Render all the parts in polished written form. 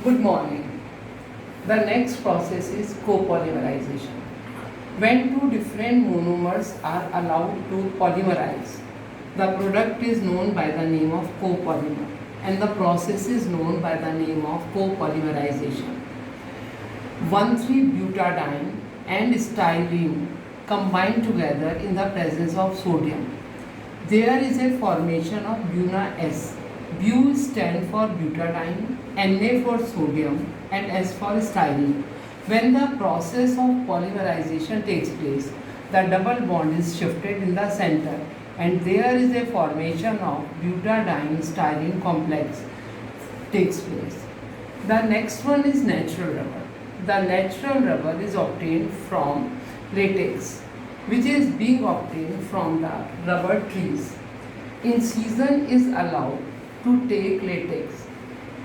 Good morning. The next process is copolymerization. When two different monomers are allowed to polymerize, the product is known by the name of copolymer and the process is known by the name of copolymerization. 1,3-butadiene and styrene combine together in the presence of sodium. There is a formation of BuNaS. Bu stands for butadiene, Na for sodium and S for styrene. When the process of polymerization takes place, the double bond is shifted in the center and there is a formation of butadiene-styrene complex takes place. The next one is natural rubber. The natural rubber is obtained from latex, which is being obtained from the rubber trees. Incision is allowed to take latex.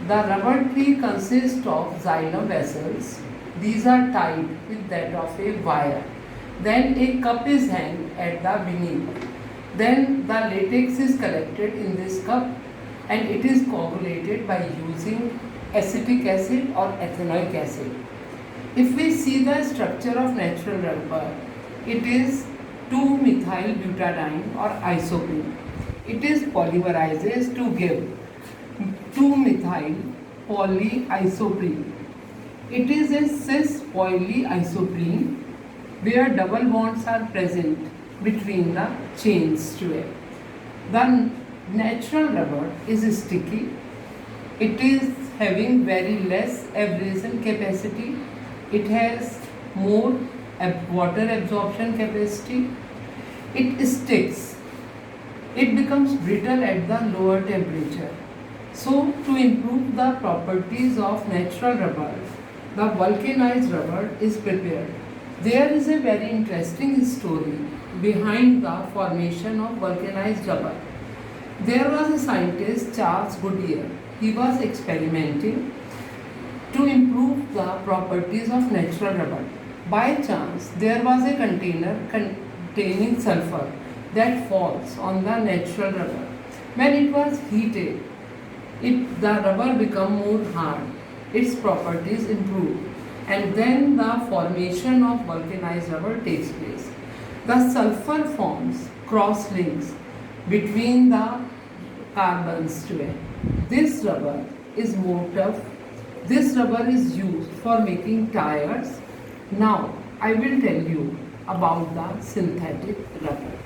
The rubber tree consists of xylem vessels. These are tied with that of a wire. Then a cup is hanged at the beneath. Then the latex is collected in this cup and it is coagulated by using acetic acid or ethanoic acid. If we see the structure of natural rubber, it is 2-methyl-butadiene or isoprene. It is polymerizes to give 2-methyl-polyisoprene. It is a cis polyisoprene where double bonds are present between the chains to it. The natural rubber is sticky. It is having very less abrasion capacity. It has more water absorption capacity. It sticks. It becomes brittle at the lower temperature. So, to improve the properties of natural rubber, the vulcanized rubber is prepared. There is a very interesting story behind the formation of vulcanized rubber. There was a scientist, Charles Goodyear. He was experimenting to improve the properties of natural rubber. By chance, there was a container containing sulfur that falls on the natural rubber. When it was heated, the rubber became more hard, its properties improved, and then the formation of vulcanized rubber takes place. The sulfur forms cross links between the carbons to it. This rubber is more tough. This rubber is used for making tires. Now I will tell you about the synthetic rubber.